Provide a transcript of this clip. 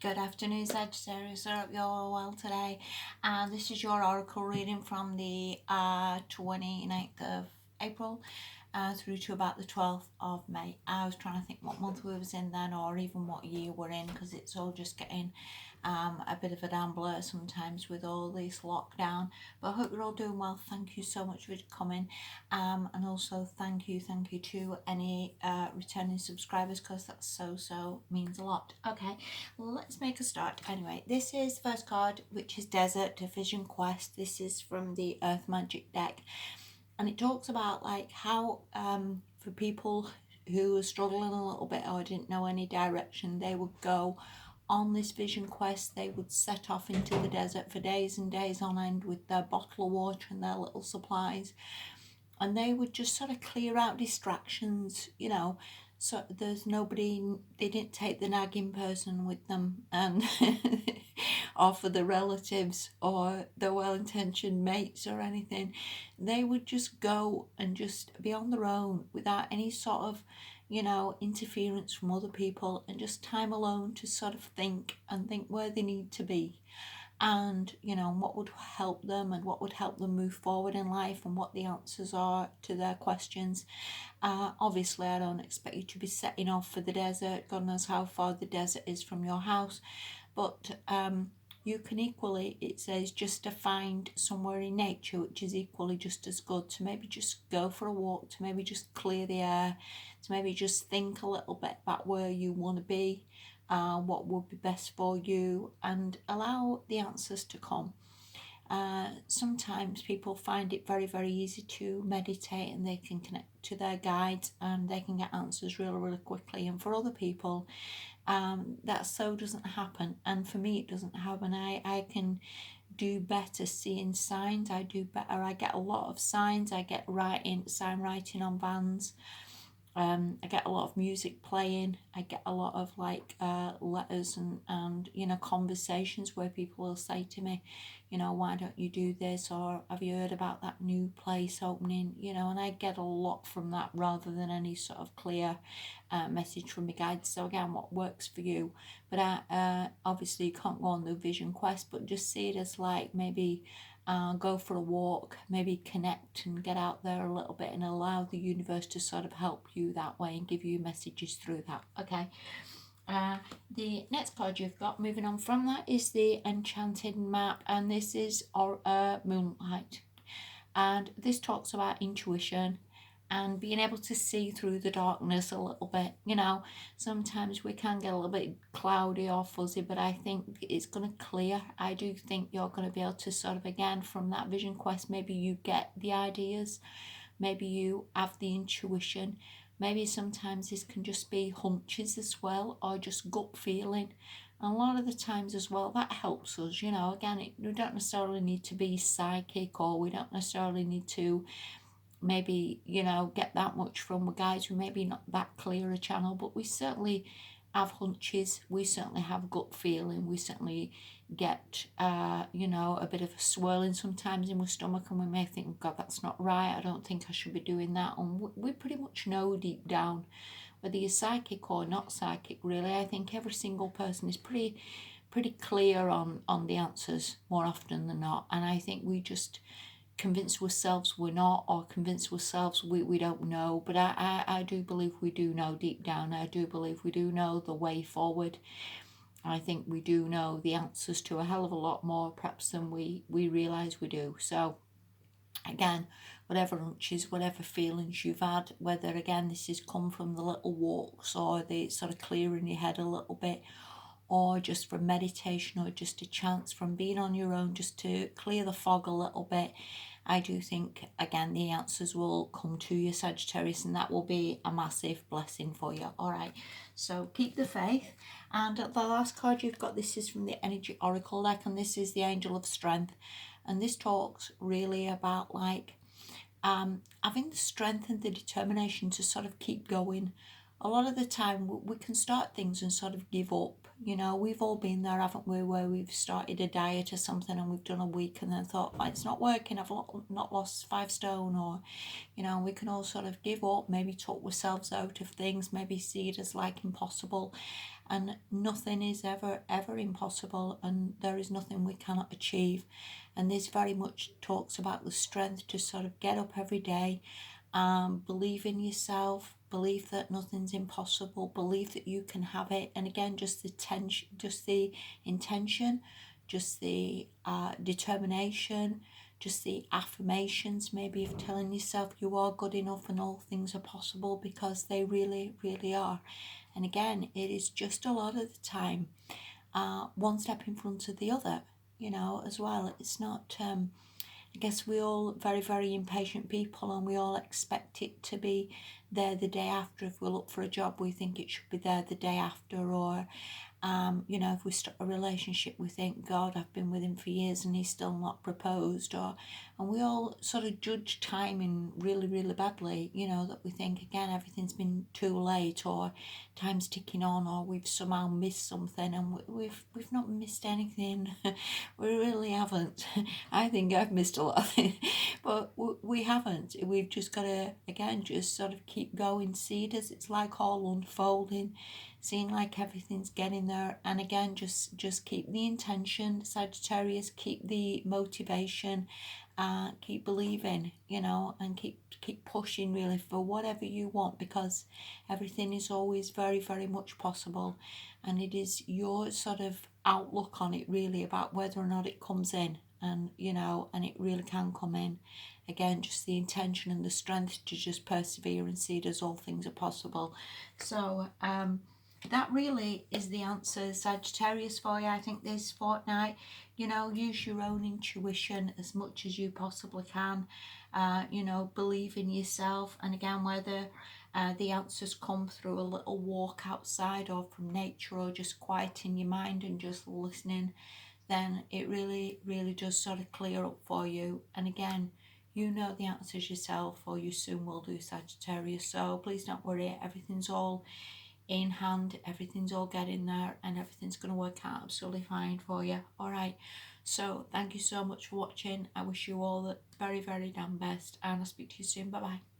Good afternoon, Sagittarius. I hope you're all well today. And this is your oracle reading from the 29th of April through to about the 12th of May. I was trying to think what month we was in then, or even what year we're in, because it's all just getting a bit of a damn blur sometimes with all this lockdown. But I hope you're all doing well. Thank you so much for coming. And also thank you to any returning subscribers, because that so means a lot. Okay, let's make a start. Anyway, this is the first card, which is Desert Vision Quest. This is from the Earth Magic deck, and it talks about like how for people who are struggling a little bit or didn't know any direction, they would go on this vision quest. They would set off into the desert for days and days on end with their bottle of water and their little supplies, and they would just sort of clear out distractions, so there's nobody. They didn't take the nagging person with them, and or for the relatives or the well-intentioned mates or anything. They would just go and just be on their own without any sort of interference from other people, and just time alone to sort of think where they need to be, and what would help them and what would help them move forward in life, and what the answers are to their questions. Obviously, I don't expect you to be setting off for the desert. God knows how far the desert is from your house, but you can equally, it says, just to find somewhere in nature which is equally just as good, to maybe just go for a walk, to maybe just clear the air, to maybe just think a little bit about where you want to be, what would be best for you, and allow the answers to come. Sometimes people find it very, very easy to meditate, and they can connect to their guides and they can get answers really, really quickly. And for other people, that so doesn't happen. And for me, it doesn't happen. I can do better seeing signs. I do better. I get a lot of signs. I get sign writing on vans. I get a lot of music playing. I get a lot of letters and conversations where people will say to me, why don't you do this, or have you heard about that new place opening, and I get a lot from that rather than any sort of clear message from the guide. So again, what works for you? But obviously you can't go on the vision quest, but just see it as like maybe go for a walk, maybe connect and get out there a little bit, and allow the universe to sort of help you that way and give you messages through that. Okay. The next card you've got, moving on from that, is the Enchanted Map, and this is Moonlight, and this talks about intuition and being able to see through the darkness a little bit. Sometimes we can get a little bit cloudy or fuzzy, but I think it's going to clear. I do think you're going to be able to sort of, again, from that vision quest, maybe you get the ideas, maybe you have the intuition, maybe sometimes this can just be hunches as well, or just gut feeling. And a lot of the times as well, that helps us, again, we don't necessarily need to be psychic, or we don't necessarily need to maybe get that much from guys who maybe not that clear a channel, but we certainly have hunches, we certainly have gut feeling, we certainly get a bit of a swirling sometimes in my stomach, and we may think, God, that's not right, I don't think I should be doing that. And we pretty much know deep down whether you're psychic or not psychic. Really, I think every single person is pretty clear on the answers more often than not, and I think we just convince ourselves we're not, or convince ourselves we don't know. But I do believe we do know deep down. I do believe we do know the way forward. I think we do know the answers to a hell of a lot more perhaps than we realise we do. So again, whatever hunches, whatever feelings you've had, whether again this has come from the little walks, or the sort of clearing your head a little bit, or just from meditation, or just a chance from being on your own just to clear the fog a little bit, I do think again the answers will come to you, Sagittarius, and that will be a massive blessing for you. All right, so keep the faith. And the last card you've got, this is from the Energy Oracle deck, and this is the Angel of Strength, and this talks really about like having the strength and the determination to sort of keep going. A lot of the time we can start things and sort of give up. We've all been there, haven't we, where we've started a diet or something and we've done a week and then thought, oh, it's not working, I've not lost 5 stone, or we can all sort of give up, maybe talk ourselves out of things, maybe see it as like impossible. and nothing is ever impossible, and there is nothing we cannot achieve. And this very much talks about the strength to sort of get up every day, believe in yourself, believe that nothing's impossible, believe that you can have it. And again, just the tension, just the intention, just the determination, just the affirmations maybe of telling yourself you are good enough and all things are possible, because they really are. And again, it is just a lot of the time one step in front of the other, as well. It's not I guess we all very impatient people, and we all expect it to be there the day after. If we look for a job, we think it should be there the day after. Or if we start a relationship, we think, God, I've been with him for years and he's still not proposed. And we all sort of judge timing really badly, that we think, again, everything's been too late, or time's ticking on, or we've somehow missed something. And we've not missed anything. We really haven't. I think I've missed a lot of things, but we haven't. We've just got to, again, just sort of keep going, see it as it's like all unfolding, seeing like everything's getting there. And again, just keep the intention, Sagittarius, keep the motivation, keep believing, and keep pushing really for whatever you want, because everything is always very much possible. And it is your sort of outlook on it really, about whether or not it comes in. And and it really can come in. Again, just the intention and the strength to just persevere and see it as all things are possible. So that really is the answer, Sagittarius, for you. I think this fortnight, use your own intuition as much as you possibly can. Believe in yourself. And again, whether the answers come through a little walk outside, or from nature, or just quieting your mind and just listening, then it really does sort of clear up for you. And again, you know the answers yourself, or you soon will do, Sagittarius. So please don't worry, everything's all in hand, everything's all getting there, and everything's going to work out absolutely fine for you. All right, so thank you so much for watching. I wish you all the very damn best, and I'll speak to you soon. Bye bye.